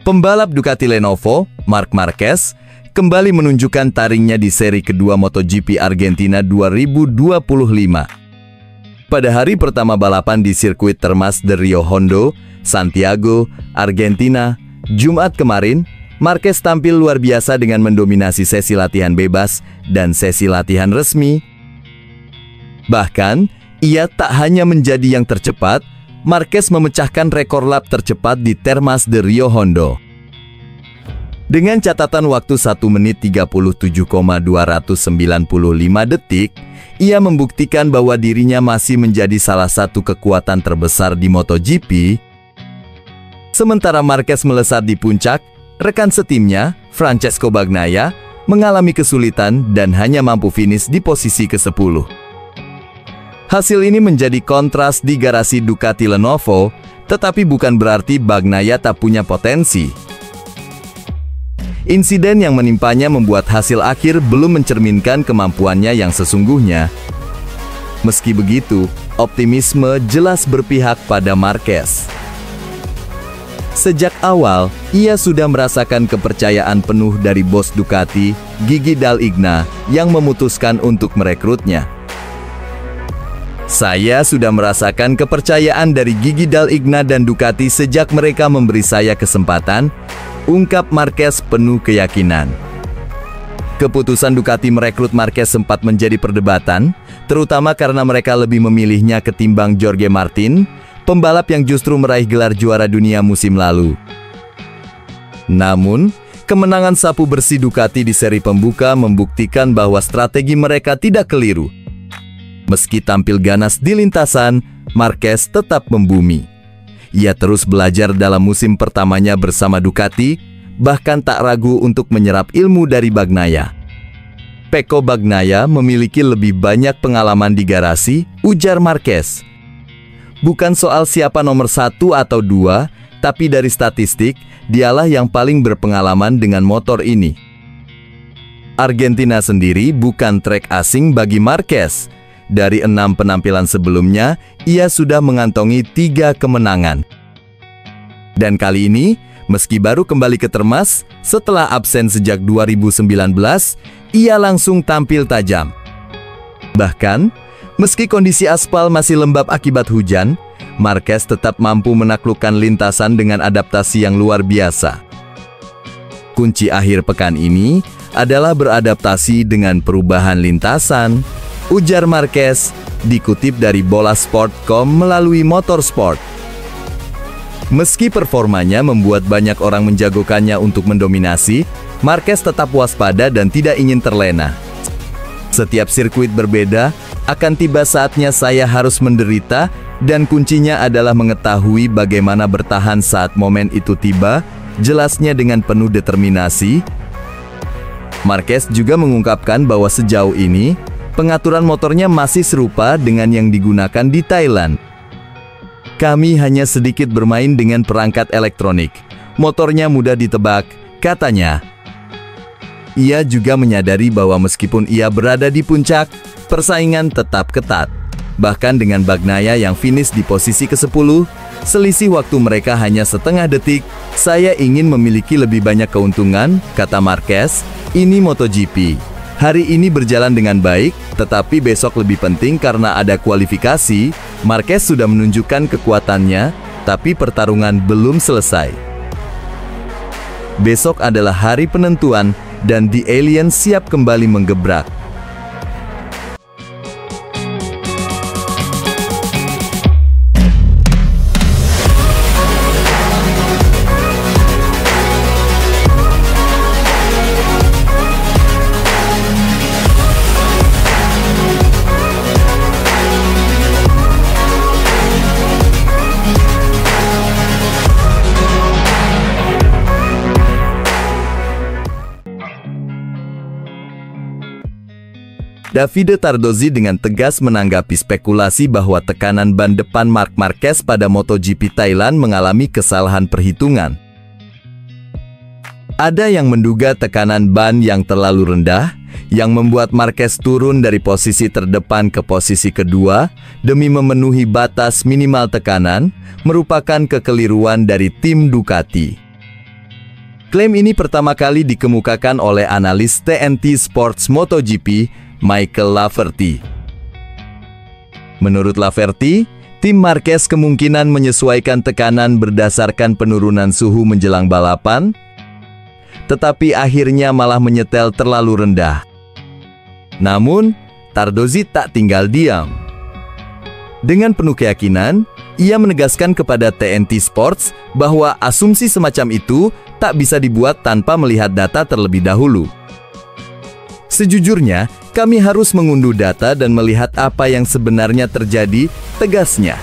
Pembalap Ducati Lenovo, Marc Marquez, kembali menunjukkan taringnya di seri kedua MotoGP Argentina 2025. Pada hari pertama balapan di sirkuit Termas de Rio Hondo, Santiago, Argentina, Jumat kemarin, Marquez tampil luar biasa dengan mendominasi sesi latihan bebas dan sesi latihan resmi. Bahkan, ia tak hanya menjadi yang tercepat, Marquez memecahkan rekor lap tercepat di Termas de Rio Hondo. Dengan catatan waktu 1 menit 37,295 detik, ia membuktikan bahwa dirinya masih menjadi salah satu kekuatan terbesar di MotoGP. Sementara Marquez melesat di puncak, rekan setimnya, Francesco Bagnaia, mengalami kesulitan dan hanya mampu finish di posisi ke-10. Hasil ini menjadi kontras di garasi Ducati Lenovo, tetapi bukan berarti Bagnaia tak punya potensi. Insiden yang menimpanya membuat hasil akhir belum mencerminkan kemampuannya yang sesungguhnya. Meski begitu, optimisme jelas berpihak pada Marquez. Sejak awal, ia sudah merasakan kepercayaan penuh dari bos Ducati, Gigi Dall'Igna, yang memutuskan untuk merekrutnya. Saya sudah merasakan kepercayaan dari Gigi Dall'Igna dan Ducati sejak mereka memberi saya kesempatan, ungkap Marquez penuh keyakinan. Keputusan Ducati merekrut Marquez sempat menjadi perdebatan, terutama karena mereka lebih memilihnya ketimbang Jorge Martin, pembalap yang justru meraih gelar juara dunia musim lalu. Namun, kemenangan sapu bersih Ducati di seri pembuka membuktikan bahwa strategi mereka tidak keliru. Meski tampil ganas di lintasan, Marquez tetap membumi. Ia terus belajar dalam musim pertamanya bersama Ducati, bahkan tak ragu untuk menyerap ilmu dari Bagnaia. Pecco Bagnaia memiliki lebih banyak pengalaman di garasi, ujar Marquez. Bukan soal siapa nomor 1 atau 2, tapi dari statistik, dialah yang paling berpengalaman dengan motor ini. Argentina sendiri bukan trek asing bagi Marquez. Dari 6 penampilan sebelumnya, ia sudah mengantongi 3 kemenangan. Dan kali ini, meski baru kembali ke Termas, setelah absen sejak 2019, ia langsung tampil tajam. Bahkan, meski kondisi aspal masih lembab akibat hujan, Marquez tetap mampu menaklukkan lintasan dengan adaptasi yang luar biasa. Kunci akhir pekan ini adalah beradaptasi dengan perubahan lintasan, ujar Marquez, dikutip dari Bolasport.com melalui Motorsport. Meski performanya membuat banyak orang menjagokannya untuk mendominasi, Marquez tetap waspada dan tidak ingin terlena. Setiap sirkuit berbeda, akan tiba saatnya saya harus menderita, dan kuncinya adalah mengetahui bagaimana bertahan saat momen itu tiba, jelasnya dengan penuh determinasi. Marquez juga mengungkapkan bahwa sejauh ini, pengaturan motornya masih serupa dengan yang digunakan di Thailand. Kami hanya sedikit bermain dengan perangkat elektronik. Motornya mudah ditebak, katanya. Ia juga menyadari bahwa meskipun ia berada di puncak, persaingan tetap ketat. Bahkan dengan Bagnaia yang finish di posisi ke-10, selisih waktu mereka hanya setengah detik, saya ingin memiliki lebih banyak keuntungan, kata Marquez. Ini MotoGP. Hari ini berjalan dengan baik, tetapi besok lebih penting karena ada kualifikasi. Marquez sudah menunjukkan kekuatannya, tapi pertarungan belum selesai. Besok adalah hari penentuan, dan The Alien siap kembali menggebrak. Davide Tardozzi dengan tegas menanggapi spekulasi bahwa tekanan ban depan Marc Marquez pada MotoGP Thailand mengalami kesalahan perhitungan. Ada yang menduga tekanan ban yang terlalu rendah, yang membuat Marquez turun dari posisi terdepan ke posisi kedua demi memenuhi batas minimal tekanan, merupakan kekeliruan dari tim Ducati. Klaim ini pertama kali dikemukakan oleh analis TNT Sports MotoGP, Michael Laverty. Menurut Laverty, tim Marquez kemungkinan menyesuaikan tekanan berdasarkan penurunan suhu menjelang balapan, tetapi akhirnya malah menyetel terlalu rendah. Namun, Tardozzi tak tinggal diam. Dengan penuh keyakinan, ia menegaskan kepada TNT Sports bahwa asumsi semacam itu tak bisa dibuat tanpa melihat data terlebih dahulu. Sejujurnya, kami harus mengunduh data dan melihat apa yang sebenarnya terjadi, tegasnya.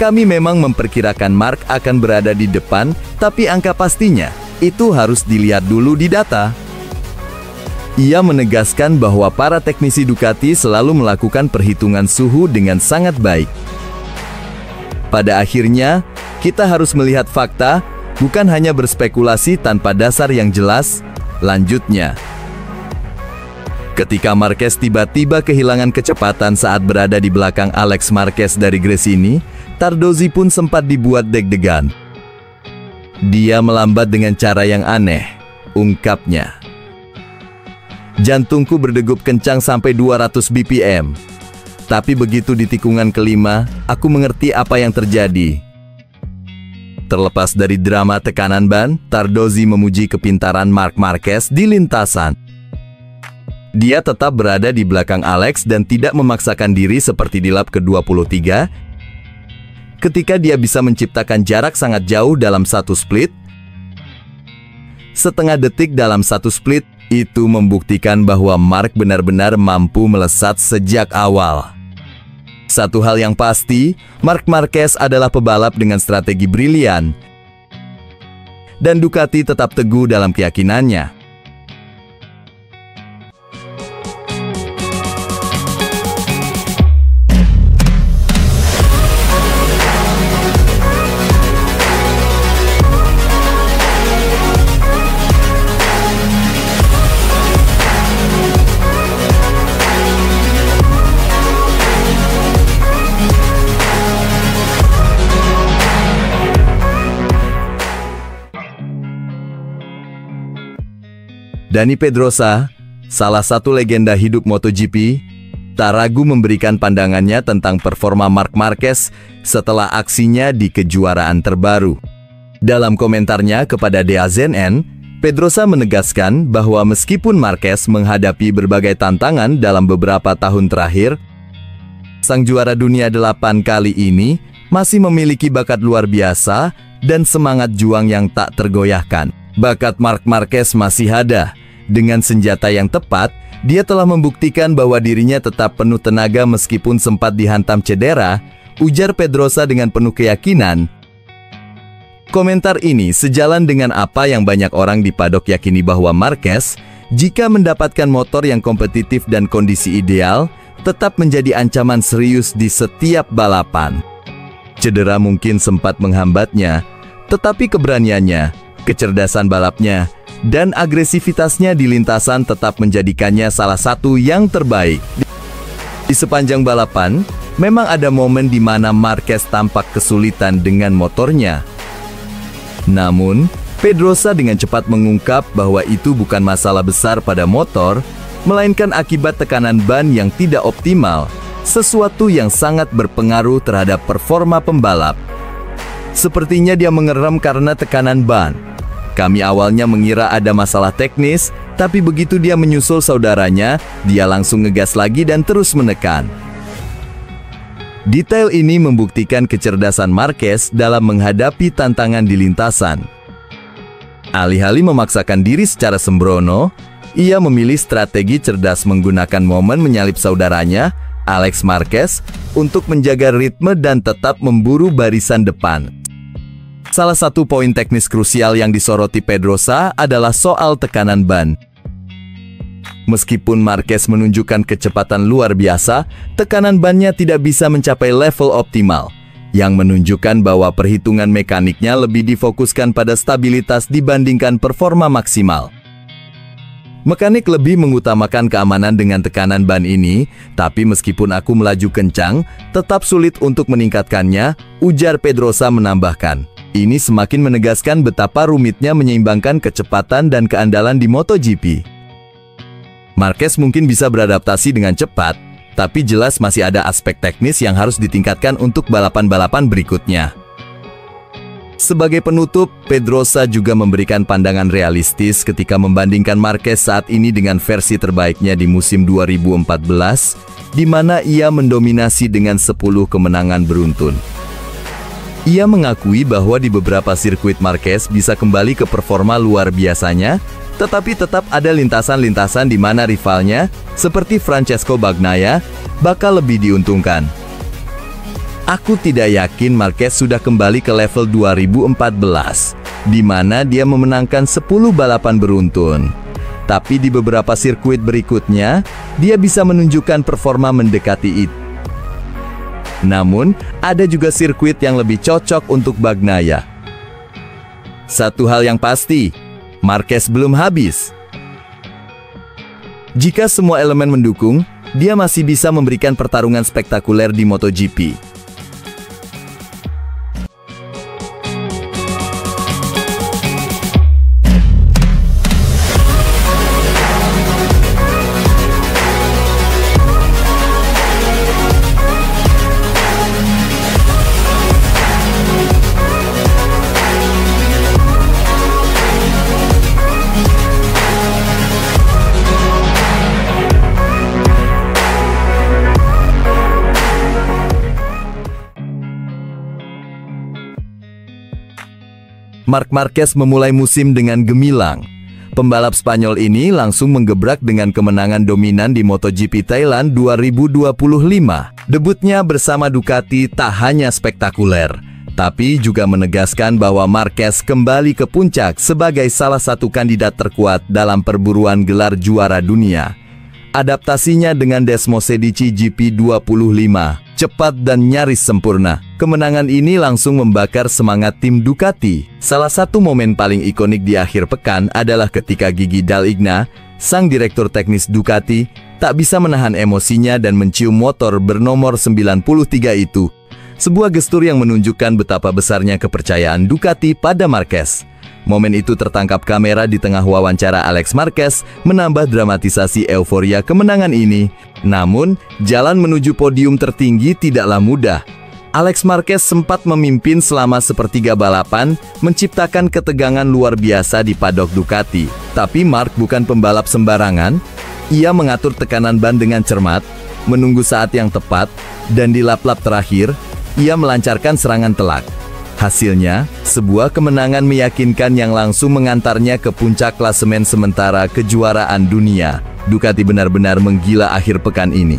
Kami memang memperkirakan Mark akan berada di depan, tapi angka pastinya itu harus dilihat dulu di data. Ia menegaskan bahwa para teknisi Ducati selalu melakukan perhitungan suhu dengan sangat baik. Pada akhirnya, kita harus melihat fakta, bukan hanya berspekulasi tanpa dasar yang jelas, lanjutnya. Ketika Marquez tiba-tiba kehilangan kecepatan saat berada di belakang Alex Marquez dari Gresini, Tardozzi pun sempat dibuat deg-degan. Dia melambat dengan cara yang aneh, ungkapnya. Jantungku berdegup kencang sampai 200 bpm. Tapi begitu di tikungan kelima, aku mengerti apa yang terjadi. Terlepas dari drama tekanan ban, Tardozzi memuji kepintaran Marc Marquez di lintasan. Dia tetap berada di belakang Alex dan tidak memaksakan diri seperti di lap ke-23. Ketika dia bisa menciptakan jarak sangat jauh dalam satu split, setengah detik dalam satu split, itu membuktikan bahwa Marc benar-benar mampu melesat sejak awal. Satu hal yang pasti, Marc Marquez adalah pebalap dengan strategi brilian. Dan Ducati tetap teguh dalam keyakinannya. Dani Pedrosa, salah satu legenda hidup MotoGP, tak ragu memberikan pandangannya tentang performa Marc Marquez setelah aksinya di kejuaraan terbaru. Dalam komentarnya kepada DAZN, Pedrosa menegaskan bahwa meskipun Marquez menghadapi berbagai tantangan dalam beberapa tahun terakhir, sang juara dunia 8 kali ini masih memiliki bakat luar biasa dan semangat juang yang tak tergoyahkan. Bakat Marc Marquez masih ada. Dengan senjata yang tepat, dia telah membuktikan bahwa dirinya tetap penuh tenaga meskipun sempat dihantam cedera, ujar Pedrosa dengan penuh keyakinan. Komentar ini sejalan dengan apa yang banyak orang di padok yakini bahwa Marquez, jika mendapatkan motor yang kompetitif dan kondisi ideal, tetap menjadi ancaman serius di setiap balapan. Cedera mungkin sempat menghambatnya, tetapi keberaniannya, kecerdasan balapnya, dan agresivitasnya di lintasan tetap menjadikannya salah satu yang terbaik. Di sepanjang balapan, memang ada momen di mana Marquez tampak kesulitan dengan motornya. Namun, Pedrosa dengan cepat mengungkap bahwa itu bukan masalah besar pada motor, melainkan akibat tekanan ban yang tidak optimal, sesuatu yang sangat berpengaruh terhadap performa pembalap. Sepertinya dia mengerem karena tekanan ban. Kami awalnya mengira ada masalah teknis, tapi begitu dia menyusul saudaranya, dia langsung ngegas lagi dan terus menekan. Detail ini membuktikan kecerdasan Marquez dalam menghadapi tantangan di lintasan. Alih-alih memaksakan diri secara sembrono, ia memilih strategi cerdas menggunakan momen menyalip saudaranya, Alex Marquez, untuk menjaga ritme dan tetap memburu barisan depan. Salah satu poin teknis krusial yang disoroti Pedrosa adalah soal tekanan ban. Meskipun Marquez menunjukkan kecepatan luar biasa, tekanan bannya tidak bisa mencapai level optimal, yang menunjukkan bahwa perhitungan mekaniknya lebih difokuskan pada stabilitas dibandingkan performa maksimal. Mekanik lebih mengutamakan keamanan dengan tekanan ban ini, tapi meskipun aku melaju kencang, tetap sulit untuk meningkatkannya, ujar Pedrosa menambahkan. Ini semakin menegaskan betapa rumitnya menyeimbangkan kecepatan dan keandalan di MotoGP. Marquez mungkin bisa beradaptasi dengan cepat, tapi jelas masih ada aspek teknis yang harus ditingkatkan untuk balapan-balapan berikutnya. Sebagai penutup, Pedrosa juga memberikan pandangan realistis ketika membandingkan Marquez saat ini dengan versi terbaiknya di musim 2014, di mana ia mendominasi dengan 10 kemenangan beruntun. Ia mengakui bahwa di beberapa sirkuit Marquez bisa kembali ke performa luar biasanya, tetapi tetap ada lintasan-lintasan di mana rivalnya, seperti Francesco Bagnaia, bakal lebih diuntungkan. Aku tidak yakin Marquez sudah kembali ke level 2014, di mana dia memenangkan 10 balapan beruntun. Tapi di beberapa sirkuit berikutnya, dia bisa menunjukkan performa mendekati itu. Namun, ada juga sirkuit yang lebih cocok untuk Bagnaia. Satu hal yang pasti, Marquez belum habis. Jika semua elemen mendukung, dia masih bisa memberikan pertarungan spektakuler di MotoGP. Marc Marquez memulai musim dengan gemilang. Pembalap Spanyol ini langsung menggebrak dengan kemenangan dominan di MotoGP Thailand 2025. Debutnya bersama Ducati tak hanya spektakuler, tapi juga menegaskan bahwa Marquez kembali ke puncak sebagai salah satu kandidat terkuat dalam perburuan gelar juara dunia. Adaptasinya dengan Desmosedici GP25 cepat dan nyaris sempurna. Kemenangan ini langsung membakar semangat tim Ducati. Salah satu momen paling ikonik di akhir pekan adalah ketika Gigi Dall'Igna, sang direktur teknis Ducati, tak bisa menahan emosinya dan mencium motor bernomor 93 itu. Sebuah gestur yang menunjukkan betapa besarnya kepercayaan Ducati pada Marquez. Momen itu tertangkap kamera di tengah wawancara Alex Marquez, menambah dramatisasi euforia kemenangan ini. Namun, jalan menuju podium tertinggi tidaklah mudah. Alex Marquez sempat memimpin selama sepertiga balapan, menciptakan ketegangan luar biasa di paddock Ducati. Tapi Marc bukan pembalap sembarangan. Ia mengatur tekanan ban dengan cermat, menunggu saat yang tepat, dan di lap-lap terakhir, ia melancarkan serangan telak. Hasilnya, sebuah kemenangan meyakinkan yang langsung mengantarnya ke puncak klasemen sementara kejuaraan dunia. Ducati benar-benar menggila akhir pekan ini.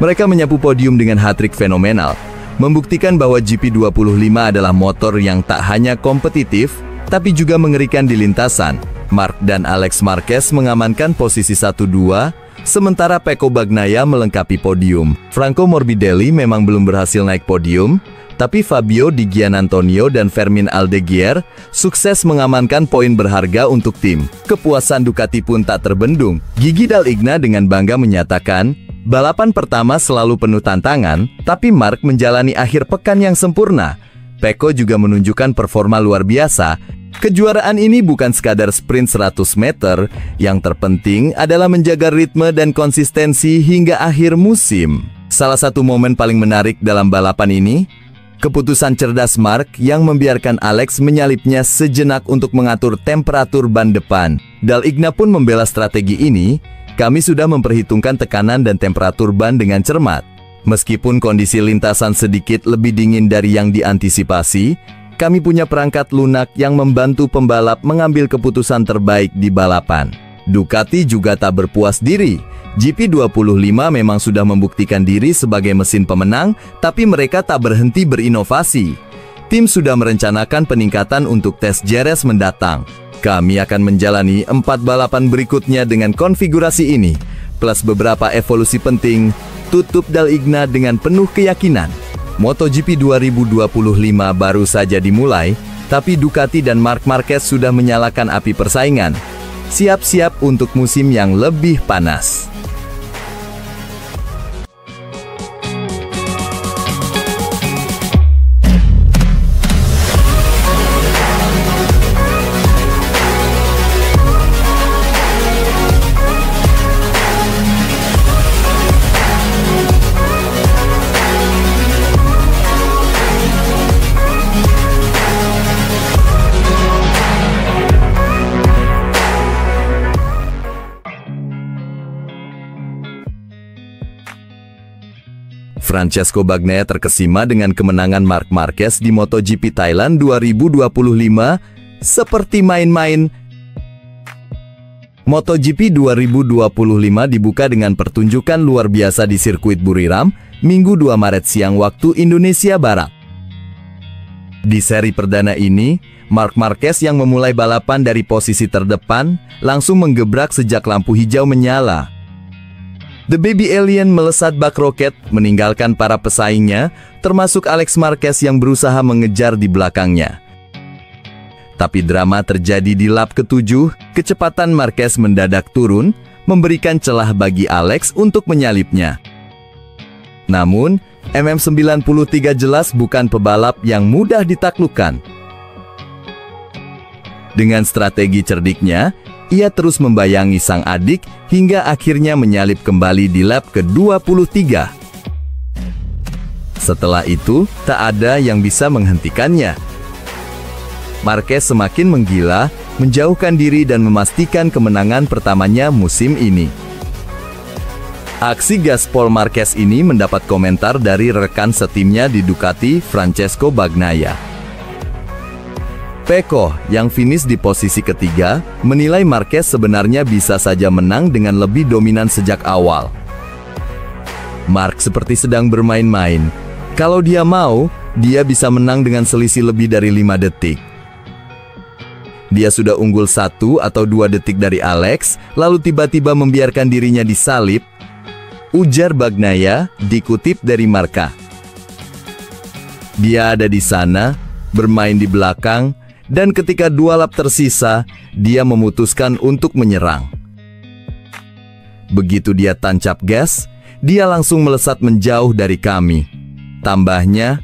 Mereka menyapu podium dengan hat-trick fenomenal, membuktikan bahwa GP25 adalah motor yang tak hanya kompetitif, tapi juga mengerikan di lintasan. Marc dan Alex Marquez mengamankan posisi 1-2, sementara Pecco Bagnaia melengkapi podium. Franco Morbidelli memang belum berhasil naik podium, tapi Fabio Di Giannantonio dan Fermin Aldeguer sukses mengamankan poin berharga untuk tim. Kepuasan Ducati pun tak terbendung. Gigi Dall'Igna dengan bangga menyatakan, balapan pertama selalu penuh tantangan, tapi Marc menjalani akhir pekan yang sempurna. Pecco juga menunjukkan performa luar biasa. Kejuaraan ini bukan sekadar sprint 100 meter, yang terpenting adalah menjaga ritme dan konsistensi hingga akhir musim. Salah satu momen paling menarik dalam balapan ini, keputusan cerdas Marc yang membiarkan Alex menyalipnya sejenak untuk mengatur temperatur ban depan. Dall'Igna pun membela strategi ini. Kami sudah memperhitungkan tekanan dan temperatur ban dengan cermat. Meskipun kondisi lintasan sedikit lebih dingin dari yang diantisipasi, kami punya perangkat lunak yang membantu pembalap mengambil keputusan terbaik di balapan. Ducati juga tak berpuas diri. GP25 memang sudah membuktikan diri sebagai mesin pemenang, tapi mereka tak berhenti berinovasi. Tim sudah merencanakan peningkatan untuk tes Jerez mendatang. Kami akan menjalani 4 balapan berikutnya dengan konfigurasi ini, plus beberapa evolusi penting, tutup Dall'Igna dengan penuh keyakinan. MotoGP 2025 baru saja dimulai, tapi Ducati dan Marc Marquez sudah menyalakan api persaingan. Siap-siap untuk musim yang lebih panas. Francesco Bagnaia terkesima dengan kemenangan Marc Marquez di MotoGP Thailand 2025 seperti main-main. MotoGP 2025 dibuka dengan pertunjukan luar biasa di sirkuit Buriram, Minggu 2 Maret siang waktu Indonesia Barat. Di seri perdana ini, Marc Marquez yang memulai balapan dari posisi terdepan langsung menggebrak sejak lampu hijau menyala. The Baby Alien melesat bak roket, meninggalkan para pesaingnya, termasuk Alex Marquez yang berusaha mengejar di belakangnya. Tapi drama terjadi di lap ke-7, kecepatan Marquez mendadak turun, memberikan celah bagi Alex untuk menyalipnya. Namun, MM93 jelas bukan pebalap yang mudah ditaklukkan. Dengan strategi cerdiknya, ia terus membayangi sang adik hingga akhirnya menyalip kembali di lap ke-23. Setelah itu, tak ada yang bisa menghentikannya. Marquez semakin menggila, menjauhkan diri dan memastikan kemenangan pertamanya musim ini. Aksi gaspol Marquez ini mendapat komentar dari rekan setimnya di Ducati, Francesco Bagnaia. Pecco, yang finish di posisi ketiga, menilai Marquez sebenarnya bisa saja menang dengan lebih dominan sejak awal. Marc seperti sedang bermain-main. Kalau dia mau, dia bisa menang dengan selisih lebih dari 5 detik. Dia sudah unggul 1 atau 2 detik dari Alex, lalu tiba-tiba membiarkan dirinya disalip, ujar Bagnaia, dikutip dari Marca. Dia ada di sana, bermain di belakang, dan ketika 2 lap tersisa, dia memutuskan untuk menyerang. Begitu dia tancap gas, dia langsung melesat menjauh dari kami. Tambahnya,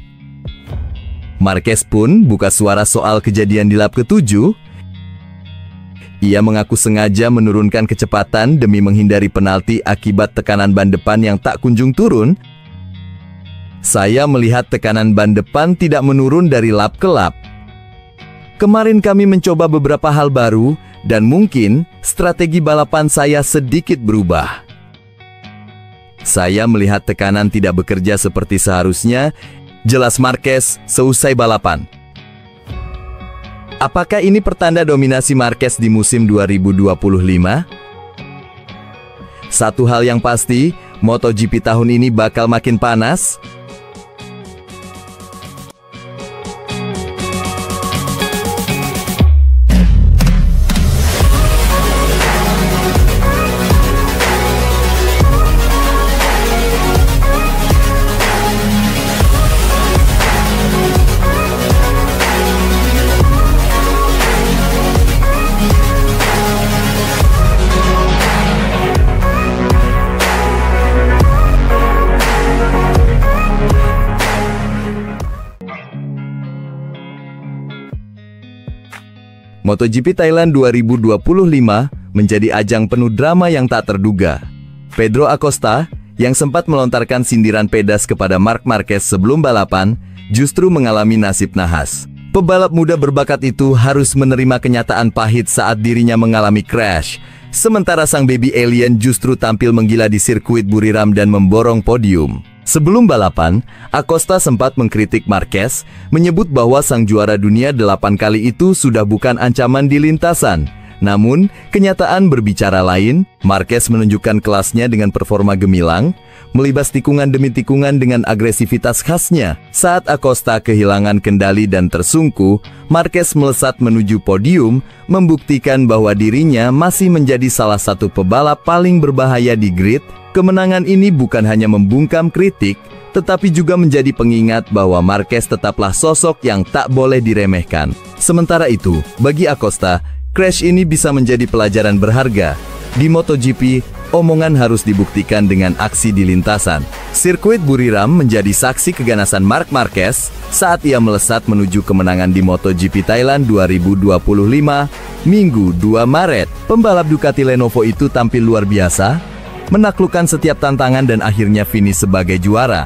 Marquez pun buka suara soal kejadian di lap ke-7. Ia mengaku sengaja menurunkan kecepatan demi menghindari penalti akibat tekanan ban depan yang tak kunjung turun. Saya melihat tekanan ban depan tidak menurun dari lap ke lap. Kemarin kami mencoba beberapa hal baru, dan mungkin strategi balapan saya sedikit berubah. Saya melihat tekanan tidak bekerja seperti seharusnya, jelas Marquez seusai balapan. Apakah ini pertanda dominasi Marquez di musim 2025? Satu hal yang pasti, MotoGP tahun ini bakal makin panas. MotoGP Thailand 2025 menjadi ajang penuh drama yang tak terduga. Pedro Acosta, yang sempat melontarkan sindiran pedas kepada Marc Marquez sebelum balapan, justru mengalami nasib nahas. Pebalap muda berbakat itu harus menerima kenyataan pahit saat dirinya mengalami crash. Sementara sang baby alien justru tampil menggila di sirkuit Buriram dan memborong podium. Sebelum balapan, Acosta sempat mengkritik Marquez, menyebut bahwa sang juara dunia 8 kali itu sudah bukan ancaman di lintasan. Namun, kenyataan berbicara lain. Marquez menunjukkan kelasnya dengan performa gemilang, melibas tikungan demi tikungan dengan agresivitas khasnya. Saat Acosta kehilangan kendali dan tersungkur, Marquez melesat menuju podium, membuktikan bahwa dirinya masih menjadi salah satu pebalap paling berbahaya di grid. Kemenangan ini bukan hanya membungkam kritik, tetapi juga menjadi pengingat bahwa Marquez tetaplah sosok yang tak boleh diremehkan. Sementara itu, bagi Acosta, crash ini bisa menjadi pelajaran berharga. Di MotoGP, omongan harus dibuktikan dengan aksi di lintasan. Sirkuit Buriram menjadi saksi keganasan Marc Marquez saat ia melesat menuju kemenangan di MotoGP Thailand 2025, Minggu 2 Maret. Pembalap Ducati Lenovo itu tampil luar biasa, menaklukkan setiap tantangan dan akhirnya finish sebagai juara.